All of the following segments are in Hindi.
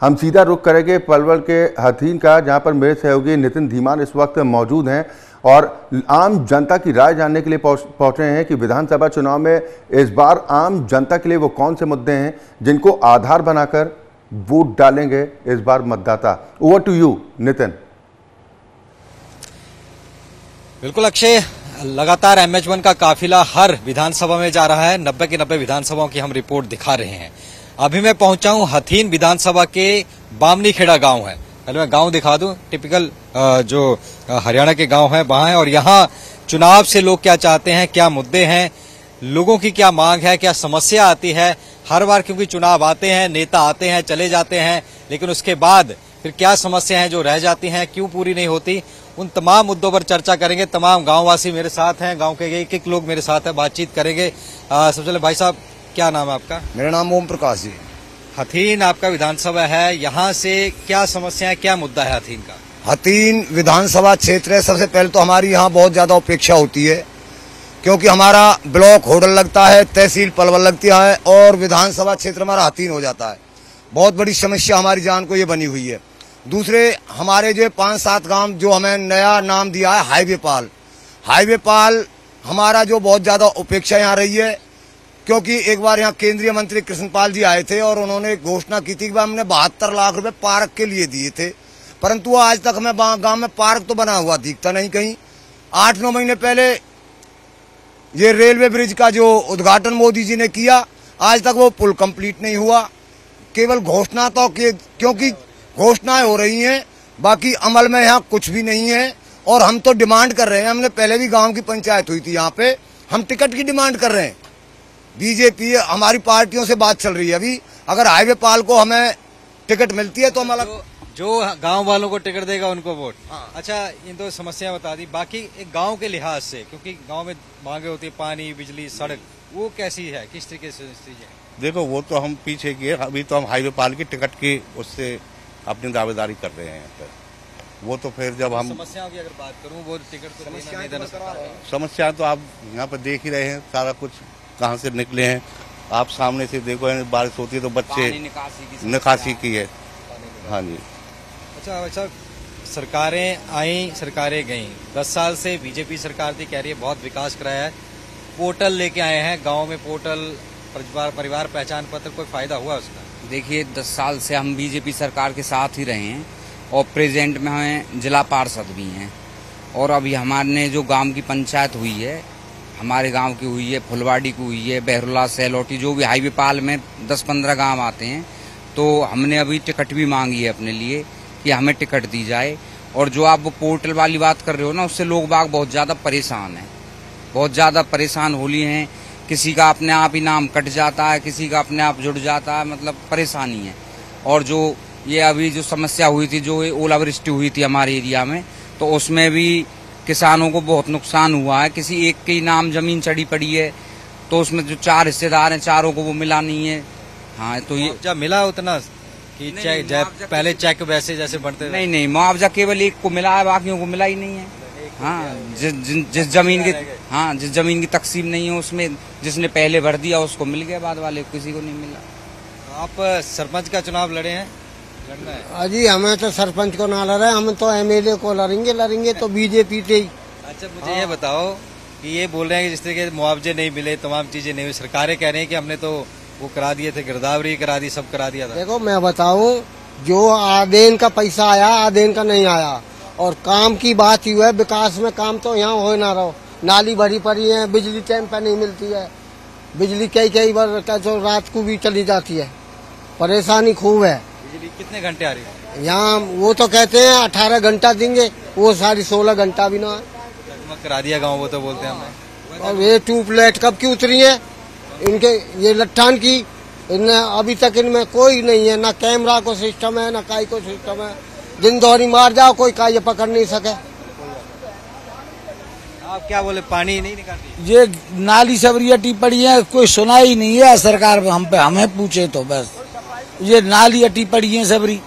हम सीधा रुख करेंगे पलवल के हथीन का, जहां पर मेरे सहयोगी नितिन धीमान इस वक्त मौजूद हैं और आम जनता की राय जानने के लिए पहुंचे हैं कि विधानसभा चुनाव में इस बार आम जनता के लिए वो कौन से मुद्दे हैं जिनको आधार बनाकर वोट डालेंगे इस बार मतदाता। Over to you Nitin. बिल्कुल अक्षय, लगातार MH1 का काफिला हर विधानसभा में जा रहा है। 90 की 90 विधानसभाओं की हम रिपोर्ट दिखा रहे हैं। अभी मैं पहुंचा हूं हथीन विधानसभा के बामनी खेड़ा गांव है। पहले मैं गांव दिखा दूं, टिपिकल जो हरियाणा के गांव है वहां है। और यहां चुनाव से लोग क्या चाहते हैं, क्या मुद्दे हैं, लोगों की क्या मांग है, क्या समस्या आती है हर बार, क्योंकि चुनाव आते हैं, नेता आते हैं, चले जाते हैं, लेकिन उसके बाद फिर क्या समस्या है जो रह जाती हैं, क्यों पूरी नहीं होती, उन तमाम मुद्दों पर चर्चा करेंगे। तमाम गांववासी मेरे साथ हैं, गांव के एक लोग मेरे साथ है, बातचीत करेंगे। सबसे पहले भाई साहब, क्या नाम है आपका? मेरा नाम ओम प्रकाश जी। हथीन आपका विधानसभा है, यहाँ से क्या समस्या है, क्या मुद्दा है हथीन का? हथीन विधानसभा क्षेत्र है। सबसे पहले तो हमारी यहाँ बहुत ज्यादा उपेक्षा होती है, क्योंकि हमारा ब्लॉक होडल लगता है, तहसील पलवल लगती है और विधानसभा क्षेत्र हमारा हथीन हो जाता है। बहुत बड़ी समस्या हमारी जान को ये बनी हुई है। दूसरे हमारे जो 5-7 गांव जो हमें नया नाम दिया है हाईवे पाल हमारा जो बहुत ज्यादा उपेक्षा यहाँ रही है, क्योंकि एक बार यहाँ केंद्रीय मंत्री कृष्णपाल जी आए थे और उन्होंने घोषणा की थी कि हमने 72 लाख रुपए पार्क के लिए दिए थे, परंतु आज तक हमें गांव में पार्क तो बना हुआ दिखता नहीं कहीं। 8-9 महीने पहले ये रेलवे ब्रिज का जो उद्घाटन मोदी जी ने किया, आज तक वो पुल कंप्लीट नहीं हुआ। केवल घोषणा तो क्योंकि घोषणाएं हो रही हैं, बाकी अमल में यहाँ कुछ भी नहीं है। और हम तो डिमांड कर रहे हैं, हमने पहले भी गांव की पंचायत हुई थी यहाँ पे, हम टिकट की डिमांड कर रहे हैं। बीजेपी हमारी पार्टियों से बात चल रही है अभी, अगर हाईवे पाल को हमें टिकट मिलती है तो हम अलग जो गांव वालों को टिकट देगा उनको वोट। हाँ। अच्छा, इन तो समस्या बता दी, बाकी एक गांव के लिहाज से, क्योंकि गांव में मांगे होती है पानी, बिजली, सड़क, वो कैसी है, किस तरीके से है? देखो, वो तो हम पीछे किए, अभी तो हम हाईवे पाल की टिकट की उससे अपनी दावेदारी कर रहे हैं यहाँ पे। वो तो फिर जब हम समस्याओं की अगर बात करूँ, वो टिकट तो नहीं देना सकता। समस्या तो आप यहाँ पर देख ही रहे हैं, सारा कुछ कहाँ से निकले हैं आप सामने से देखो, बारिश होती है तो बच्चे निकासी की है। हाँ जी। अच्छा, सरकारें आई, सरकारें गईं, 10 साल से बीजेपी सरकार थी, कह रही है बहुत विकास कराया है, पोर्टल लेके आए हैं गांव में, पोर्टल परिवार पहचान पत्र, कोई फायदा हुआ उसका? देखिए, 10 साल से हम बीजेपी सरकार के साथ ही रहे हैं और प्रेजेंट में हमें जिला पार्षद भी हैं। और अभी हमारे जो गांव की पंचायत हुई है, हमारे गांव की हुई है, फुलवाड़ी की हुई है, बहरुला, सैलोटी, जो भी हाईवे पाल में 10-15 गांव आते हैं, तो हमने अभी टिकट भी मांगी है अपने लिए कि हमें टिकट दी जाए। और जो आप वो पोर्टल वाली बात कर रहे हो ना, उससे लोग बाग बहुत ज्यादा परेशान हैं, बहुत ज्यादा परेशान हो लिए हैं। किसी का अपने आप ही नाम कट जाता है, किसी का अपने आप जुड़ जाता है, मतलब परेशानी है। और जो ये अभी जो समस्या हुई थी, जो ओलावृष्टि हुई थी हमारे एरिया में, तो उसमें भी किसानों को बहुत नुकसान हुआ है। किसी एक के नाम जमीन चढ़ी पड़ी है, तो उसमें जो 4 हिस्सेदार हैं, चारों को वो मिला नहीं है। हाँ, तो ये जब मिला उतना कि पहले चेक वैसे जैसे बढ़ते? नहीं, मुआवजा केवल एक को मिला है, बाकियों को मिला ही नहीं है। हाँ, जिस जमीन की तकसीम नहीं है, उसमें जिसने पहले भर दिया उसको मिल गया, बाद वाले किसी को नहीं मिला। आप सरपंच का चुनाव लड़े हैं, लड़ना है? अजी, हमें तो सरपंच को ना लड़े, हम तो MLA को लड़ेंगे तो बीजेपी से ही। अच्छा, मुझे ये बताओ कि ये बोल रहे हैं कि जिस तरीके मुआवजे नहीं मिले, तमाम चीजें नहीं हुई, सरकारें कह रही हैं कि हमने तो वो करा दिए थे, गिरदावरी करा दी, सब करा दिया था। देखो, मैं बताऊं, जो आदेन का पैसा आया, आदेन का नहीं आया। और काम की बात ही है, विकास में काम तो यहाँ हो ना रहो। नाली भरी पड़ी है, बिजली टाइम पे नहीं मिलती है, बिजली कई बार तो रात को भी चली जाती है, परेशानी खूब है। बिजली कितने घंटे आ रही है यहाँ? वो तो कहते हैं 18 घंटा देंगे, वो सारी 16 घंटा भी ना है। करा दिया गाँव, वो तो बोलते हैं हमें। और ये ट्यूबलाइट कब की उतरी है इनके, ये लट्ठान की, इनने अभी तक इनमें कोई नहीं है, ना कैमरा को सिस्टम है, ना काई को सिस्टम है। दिन दौरी मार जाओ, कोई काई पकड़ नहीं सके। आप क्या बोले, पानी नहीं निकालती? ये नाली सबरी पड़ी है, कोई सुनाई नहीं है सरकार हम पे, हमें पूछे तो बस ये नाली अटी पड़ी है सबरी।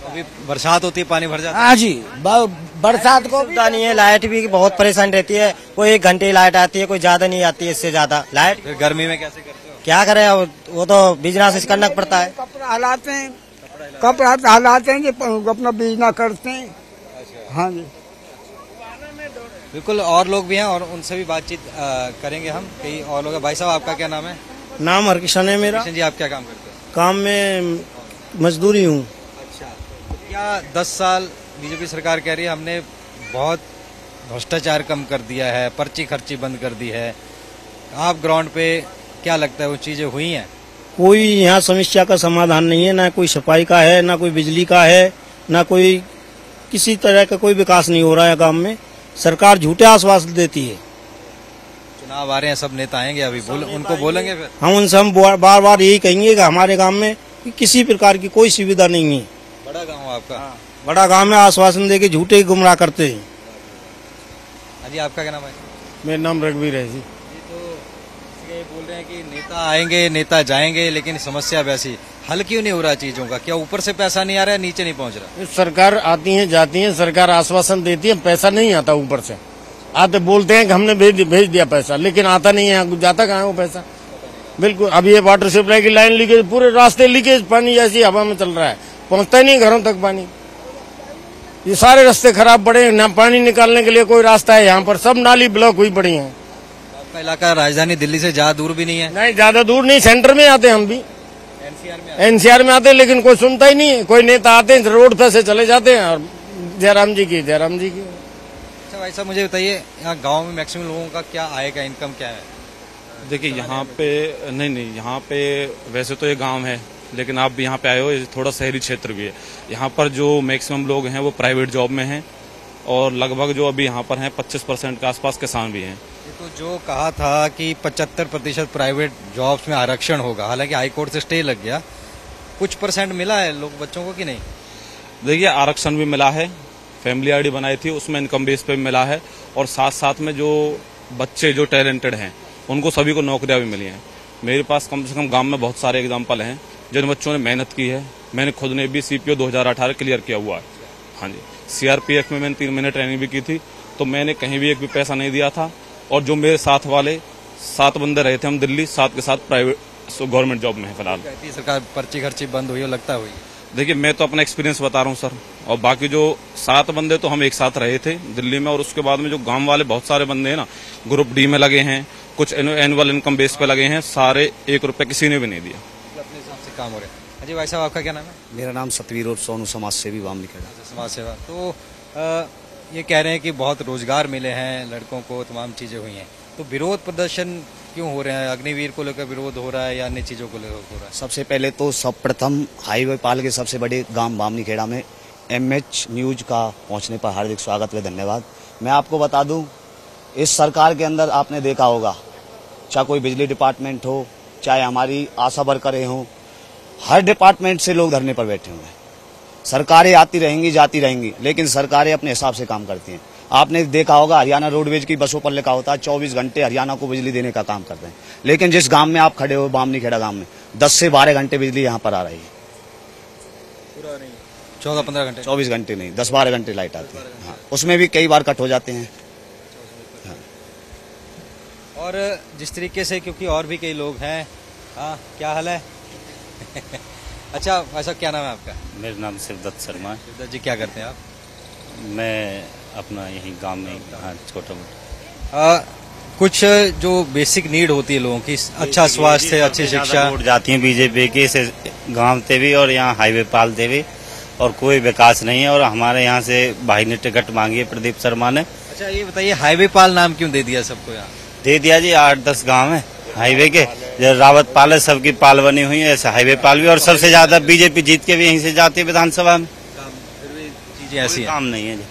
अभी बरसात होती है, पानी भर जाता है। हाँ जी, बरसात को सुविधा नहीं है, लाइट भी बहुत परेशानी रहती है, कोई 1 घंटे लाइट आती है, कोई ज्यादा नहीं आती है, इससे ज्यादा लाइट। फिर गर्मी में कैसे करते हो? क्या करें, वो तो बिजनेस करना पड़ता है। कपड़ा हलाते हैं, कपड़ा टहलाते हैं कि अपना बिजनेस करते हैं। हाँ जी, बिल्कुल। और लोग भी हैं और उनसे भी बातचीत करेंगे हम। कई और लोग हैं। भाई साहब, आपका क्या नाम है? नाम हरकिशन है मेरा। किशन जी, आप क्या काम करते हैं? काम में मजदूरी हूँ। अच्छा, तो क्या 10 साल बीजेपी सरकार कह रही है हमने बहुत भ्रष्टाचार कम कर दिया है, पर्ची खर्ची बंद कर दी है, आप ग्राउंड पे क्या लगता है वो चीजें हुई हैं? कोई यहाँ समस्या का समाधान नहीं है, ना कोई सफाई का है, ना कोई बिजली का है, ना कोई किसी तरह का कोई विकास नहीं हो रहा है गांव में। सरकार झूठे आश्वासन देती है। चुनाव आ रहे हैं, सब नेता आएंगे, अभी उनको बोलेंगे फिर? हम उनसे बार बार यही कहेंगे कि हमारे गांव में किसी प्रकार की कोई सुविधा नहीं है। बड़ा गांव आपका? बड़ा गांव में आश्वासन देके झूठे गुमराह करते हैं। अजी, आपका क्या नाम है? मेरा नाम रघुवीर है जी। तो ये बोल रहे हैं कि नेता आएंगे, नेता जाएंगे, लेकिन समस्या वैसी हल क्यों नहीं हो रहा चीजों का? क्या ऊपर से पैसा नहीं आ रहा है, नीचे नहीं पहुंच रहा? सरकार आती है जाती है, सरकार आश्वासन देती है, पैसा नहीं आता ऊपर से। आते बोलते हैं कि हमने भेज दिया पैसा, लेकिन आता नहीं है, जाता कहाँ है वो पैसा? बिल्कुल। अब ये वाटर सप्लाई की लाइन लीकेज, पूरे रास्ते लीकेज, पानी ऐसी हवा में चल रहा है, पहुंचता ही नहीं घरों तक पानी। ये सारे रास्ते खराब पड़े हैं, ना पानी निकालने के लिए कोई रास्ता है यहाँ पर, सब नाली ब्लॉक हुई पड़ी है। आपका इलाका राजधानी दिल्ली से ज्यादा दूर भी नहीं है? नहीं, ज्यादा दूर नहीं, सेंटर में आते हैं हम भी, एनसीआर में आते हैं, लेकिन कोई सुनता ही नहीं है। कोई नेता आते हैं रोड पे से चले जाते हैं और जयराम जी की। अच्छा भाई साहब, मुझे बताइए यहाँ गांव में मैक्सिमम लोगों का क्या आय का इनकम क्या है? देखिए यहाँ पे नहीं, यहाँ पे वैसे तो ये गांव है, लेकिन आप भी यहाँ पे आए हो, ये थोड़ा शहरी क्षेत्र भी है। यहाँ पर जो मैक्सिमम लोग हैं वो प्राइवेट जॉब में हैं और लगभग जो अभी यहाँ पर हैं 25% के आसपास किसान भी हैं। तो जो कहा था कि 75% प्राइवेट जॉब्स में आरक्षण होगा, हालांकि हाईकोर्ट से स्टे लग गया, कुछ % मिला है लोग बच्चों को कि नहीं? देखिए आरक्षण भी मिला है, फैमिली आईडी बनाई थी उसमें इनकम बेस पे भी मिला है, और साथ साथ में जो बच्चे जो टैलेंटेड हैं उनको सभी को नौकरियां भी मिली हैं। मेरे पास कम से कम गांव में बहुत सारे एग्जाम्पल हैं जिन बच्चों ने मेहनत की है। मैंने खुद ने भी CPO 2018 क्लियर किया हुआ है। हाँ जी, CRPF में मैंने 3 महीने ट्रेनिंग भी की थी, तो मैंने कहीं भी एक भी पैसा नहीं दिया था। और जो मेरे साथ वाले 7 बंदे रहे थे, हम दिल्ली 7 के साथ प्राइवेट गवर्नमेंट जॉब में है फिलहाल। सरकार पर्ची खर्ची बंद हुई हो, लगता हुई? देखिए मैं तो अपना एक्सपीरियंस बता रहा हूँ सर, और बाकी जो 7 बंदे तो हम एक साथ रहे थे दिल्ली में, और उसके बाद में जो गांव वाले बहुत सारे बंदे हैं ना, ग्रुप डी में लगे हैं, कुछ एनुअल इनकम बेस पे लगे हैं, सारे 1 रुपए किसी ने भी नहीं दिया। अपने हिसाब से काम हो रहा है। अजय भाई साहब, आपका क्या नाम है? मेरा नाम सतवीर और सोनू, समाज सेवी बामनी खेड़ा। समाज सेवा। तो ये कह रहे हैं कि बहुत रोजगार मिले हैं लड़कों को, तमाम चीजें हुई हैं, तो विरोध प्रदर्शन क्यों हो रहे हैं? अग्निवीर को लेकर विरोध हो रहा है या अन्य चीजों को लेकर हो रहा है? सबसे पहले तो सर्वप्रथम हाईवे पाल के सबसे बड़े गांव बामनी खेड़ा में MH न्यूज का पहुंचने पर हार्दिक स्वागत व धन्यवाद। मैं आपको बता दूं, इस सरकार के अंदर आपने देखा होगा, चाहे कोई बिजली डिपार्टमेंट हो, चाहे हमारी आशा वर्करें हों, हर डिपार्टमेंट से लोग धरने पर बैठे हुए हैं। सरकारें आती रहेंगी जाती रहेंगी, लेकिन सरकारें अपने हिसाब से काम करती हैं। आपने देखा होगा हरियाणा रोडवेज की बसों पर लिखा होता है 24 घंटे हरियाणा को बिजली देने का काम करते हैं, लेकिन जिस गांव में आप खड़े हो, बामनी खेड़ा गांव में, 10 से 12 घंटे बिजली यहाँ पर आ रही है। पूरा नहीं, 14-15 घंटे? 24 घंटे नहीं, 10-12 घंटे लाइट आती है। हाँ, उसमें भी कई बार कट हो जाते हैं। हाँ। और जिस तरीके से, क्योंकि और भी कई लोग हैं, हाँ, क्या हाल है? अच्छा, ऐसा क्या नाम है आपका? मेरा नाम शिवदत्त शर्मा है। शिवदत्त जी, क्या करते हैं आप? मैं अपना यही गांव में, हाँ, छोटा मोटा कुछ जो बेसिक नीड होती है लोगों की, अच्छा स्वास्थ्य, अच्छी शिक्षा, वोट जाती है बीजेपी के से गांव से भी और यहाँ हाईवे पालते भी, और कोई विकास नहीं है। और हमारे यहाँ से भाई ने टिकट मांगी है, प्रदीप शर्मा ने। अच्छा, ये बताइए हाईवे पाल नाम क्यों दे दिया सबको? यहाँ दे दिया जी, 8-10 गांव है हाईवे के, जो रावत पाल है, सबकी पाल बनी हुई है, ऐसे हाईवे पाल भी। और सबसे ज्यादा बीजेपी जीत के भी यहीं से जाती है विधानसभा में। चीजें ऐसी काम नहीं है जी।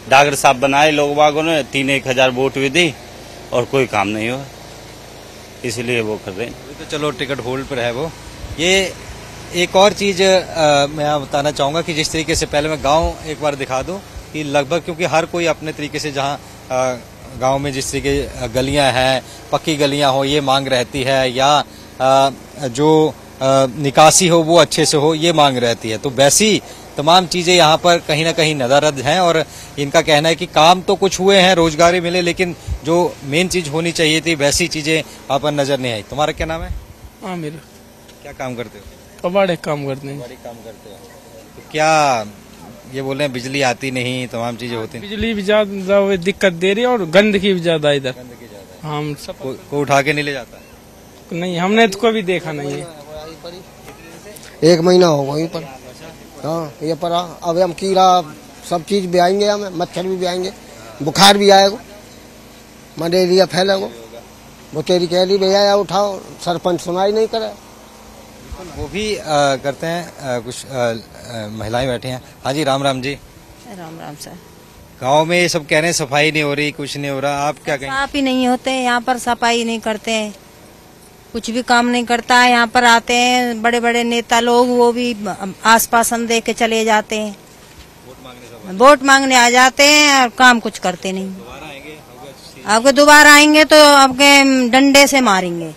डॉक्टर साहब बनाए लोग बागों ने, 3-1 हजार वोट भी दी और कोई काम नहीं हुआ, इसलिए वो कर रहे हैं। तो चलो टिकट होल्ड पर है वो। ये एक और चीज मैं बताना चाहूंगा कि जिस तरीके से, पहले मैं गांव एक बार दिखा दूं कि लगभग, क्योंकि हर कोई अपने तरीके से, जहां गांव में जिस तरीके गलियां हैं, पक्की गलियां हो, ये मांग रहती है, या जो निकासी हो वो अच्छे से हो, ये मांग रहती है। तो वैसी तमाम चीजें यहाँ पर कहीं ना कहीं नदारद हैं, और इनका कहना है कि काम तो कुछ हुए हैं, रोजगार मिले, लेकिन जो मेन चीज होनी चाहिए थी वैसी चीजें यहाँ पर नजर नहीं आई। तुम्हारा क्या नाम है? आमिर। क्या काम करते हो? कबाड़े काम करते हैं। कबाड़ी काम करते हो। तो क्या ये बोल रहे हैं बिजली आती नहीं, तमाम चीजें होती नहीं? बिजली भी ज्यादा दिक्कत दे रही है और गंदगी भी ज्यादा इधर। हम सब को उठा के नहीं ले जाता है? नहीं, हमने तो कभी देखा नहीं है। 1 महीना हो वहीं पर। हाँ, ये पर अब हम कीड़ा सब चीज भी आएंगे, हमें मच्छर भी आएंगे, बुखार भी आएगा, मलेरिया फैलेगा। वो तेरी कह रही भैया उठाओ, सरपंच सुनाई नहीं करे। वो भी करते हैं। कुछ महिलाएं बैठी हैं। हाँ जी, राम राम जी। राम राम सर। गांव में ये सब कह रहे हैं सफाई नहीं हो रही, कुछ नहीं हो रहा, आप क्या कहेंगे? साफ ही नहीं होते यहाँ पर, सफाई नहीं करते हैं, कुछ भी काम नहीं करता है। यहाँ पर आते हैं बड़े बड़े नेता लोग, वो भी आसपास हम देख के चले जाते हैं, वोट मांगने आ जाते हैं और काम कुछ करते नहीं। आपके दोबारा आएंगे तो आपके डंडे से मारेंगे।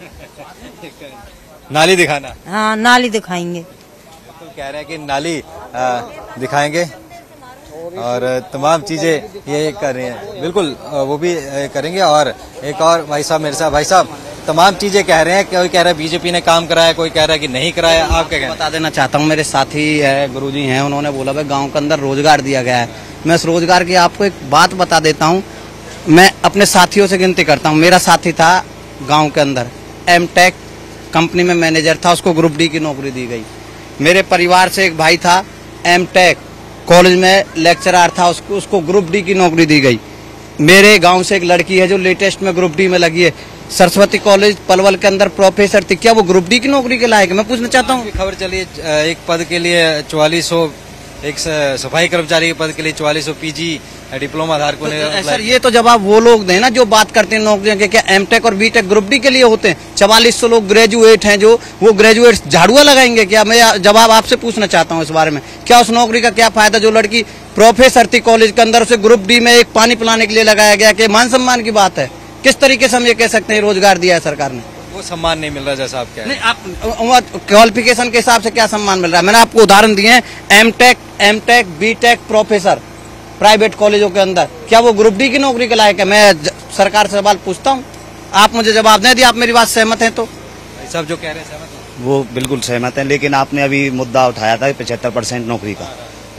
नाली दिखाना? हाँ, नाली दिखाएंगे। तो कह रहे हैं कि नाली दिखाएंगे और तमाम चीजें ये कर रहे हैं। बिल्कुल वो भी करेंगे। और एक और भाई साहब मेरे साथ, भाई साहब तमाम चीजें कह रहे हैं। कोई कह रहा है बीजेपी ने काम कराया, कोई कह रहा है कि नहीं कराया, आप क्या कहते हैं? बता देना चाहता हूँ, मेरे साथी है, गुरुजी हैं, उन्होंने बोला भाई गांव के अंदर रोजगार दिया गया है। मैं इस रोजगार की आपको एक बात बता देता हूँ। मैं अपने साथियों से गिनती करता हूँ। मेरा साथी था गांव के अंदर, एमटेक कंपनी में मैनेजर था, उसको ग्रुप डी की नौकरी दी गई। मेरे परिवार से एक भाई था, एमटेक कॉलेज में लेक्चरर था, उसको ग्रुप डी की नौकरी दी गई। मेरे गांव से एक लड़की है जो लेटेस्ट में ग्रुप डी में लगी है, सरस्वती कॉलेज पलवल के अंदर प्रोफेसर थी। क्या वो ग्रुप डी की नौकरी के लायक? मैं पूछना चाहता हूँ। खबर चली एक पद के लिए 4400, एक सफाई कर्मचारी के पद के लिए 4400 पीजी डिप्लोमा धारकों ने। सर ये तो जवाब वो लोग दें ना जो बात करते हैं नौकरियों के। क्या एमटेक और बीटेक ग्रुप डी के लिए होते हैं? 4400 लोग ग्रेजुएट हैं, जो वो ग्रेजुएट झाड़ुआ लगाएंगे क्या? मैं जवाब आपसे पूछना चाहता हूँ इस बारे में। क्या उस नौकरी का क्या फायदा? जो लड़की प्रोफेसर थी कॉलेज के अंदर, उसे ग्रुप डी में एक पानी पिलाने के लिए लगाया गया। कि मान सम्मान की बात है? किस तरीके से हम ये कह सकते हैं रोजगार दिया है सरकार ने? वो सम्मान नहीं मिल रहा जैसा आप कह रहे हैं। नहीं, आप क्वालिफिकेशन के हिसाब से क्या सम्मान मिल रहा है? मैंने आपको उदाहरण दिए हैं, एमटेक बीटेक प्रोफेसर प्राइवेट कॉलेजों के अंदर। क्या वो ग्रुप डी की नौकरी के लायक है? मैं सरकार से सवाल पूछता हूँ, आप मुझे जवाब दें। यदि आप मेरी बात सहमत हैं तो। सब जो कह रहे हैं सहमत हैं? वो बिल्कुल सहमत है, लेकिन आपने अभी मुद्दा उठाया था 75% नौकरी का।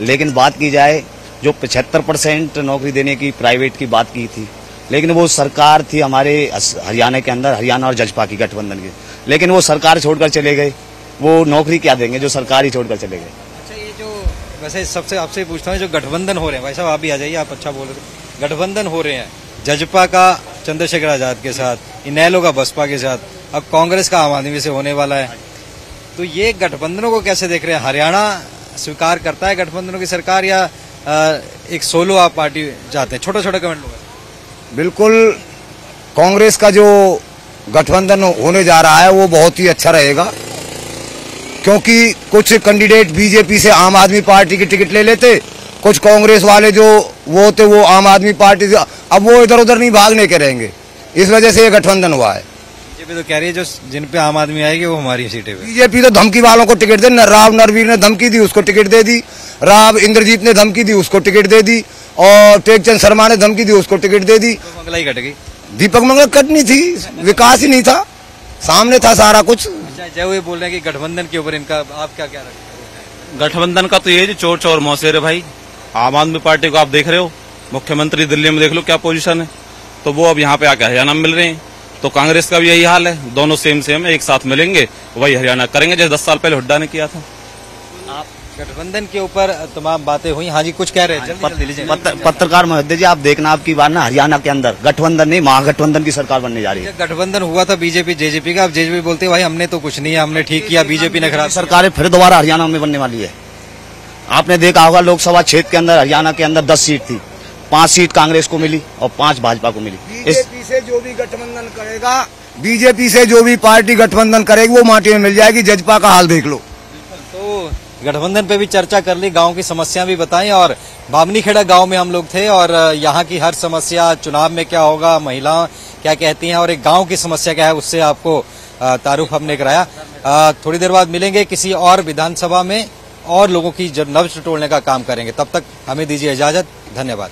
लेकिन बात की जाए, जो 75% नौकरी देने की प्राइवेट की बात की थी, लेकिन वो सरकार थी हमारे हरियाणा के अंदर, हरियाणा और जजपा की गठबंधन की। लेकिन वो सरकार छोड़कर चले गए, वो नौकरी क्या देंगे जो सरकार ही छोड़कर चले गए। अच्छा, ये जो वैसे सबसे आपसे पूछता हूँ, जो गठबंधन हो रहे हैं, भाई साहब आप भी आ जाइए, आप अच्छा बोल रहे थे, गठबंधन हो रहे हैं जजपा का चंद्रशेखर आजाद के साथ, इनेलो का बसपा के साथ, अब कांग्रेस का आम आदमी से होने वाला है, तो ये गठबंधनों को कैसे देख रहे हैं? हरियाणा स्वीकार करता है गठबंधनों की सरकार, या एक सोलो आप पार्टी चाहते हैं? छोटा छोटा कमेंट लोग। बिल्कुल, कांग्रेस का जो गठबंधन होने जा रहा है वो बहुत ही अच्छा रहेगा, क्योंकि कुछ कैंडिडेट बीजेपी से आम आदमी पार्टी की टिकट ले लेते, कुछ कांग्रेस वाले जो वो थे वो आम आदमी पार्टी से, अब वो इधर उधर नहीं भागने के रहेंगे। इस वजह से ये गठबंधन हुआ है। बीजेपी तो कह रही है जो जिन पे आम आदमी आएगी वो हमारी सीटें पे। बीजेपी तो धमकी वालों को टिकट दे, राव नरवीर ने धमकी दी, उसको टिकट दे दी, राव इंद्रजीत ने धमकी दी, उसको टिकट दे दी, और टेकचंद शर्मा ने धमकी दी, उसको टिकट दे दी। मंगला ही कट गई। दीपक मंगला कटनी थी, विकास ही नहीं था, सामने था सारा कुछ। अच्छा, जब ये बोल रहे हैं कि गठबंधन के ऊपर इनका आप क्या क्या रखते हैं? गठबंधन का तो ये जी चोर चोर मौसेरे भाई। आम आदमी पार्टी को आप देख रहे हो, मुख्यमंत्री दिल्ली में देख लो क्या पोजीशन है, तो वो अब यहाँ पे आके हरियाणा में मिल रहे हैं। तो कांग्रेस का भी यही हाल है, दोनों सेम एक साथ मिलेंगे, वही हरियाणा करेंगे जैसे 10 साल पहले हुड्डा ने किया था। आप गठबंधन के ऊपर तमाम बातें हुई। हाँ जी, कुछ कह रहे हैं? पत्रकार महोदय जी, आप देखना आपकी बार ना हरियाणा के अंदर गठबंधन नहीं, महागठबंधन की सरकार बनने जा रही है। गठबंधन हुआ था बीजेपी जेजेपी का, अब जेजेपी बोलते हैं भाई हमने तो कुछ नहीं है, हमने ठीक किया, बीजेपी ने खराब। सरकार फिर दोबारा हरियाणा में बनने वाली है। आपने देखा होगा लोकसभा क्षेत्र के अंदर हरियाणा के अंदर 10 सीट थी, 5 सीट कांग्रेस को मिली और 5 भाजपा को मिली। बीजेपी से जो भी गठबंधन करेगा, बीजेपी से जो भी पार्टी गठबंधन करेगी वो माटी में मिल जाएगी। जजपा का हाल देख लो। तो गठबंधन पे भी चर्चा कर ली, गांव की समस्या भी बताई, और बामनीखेड़ा गांव में हम लोग थे और यहाँ की हर समस्या, चुनाव में क्या होगा, महिलाएं क्या कहती हैं और एक गांव की समस्या क्या है, उससे आपको तारुफ हमने कराया। थोड़ी देर बाद मिलेंगे किसी और विधानसभा में और लोगों की नब्ज टटोलने का काम करेंगे। तब तक हमें दीजिए इजाजत। धन्यवाद।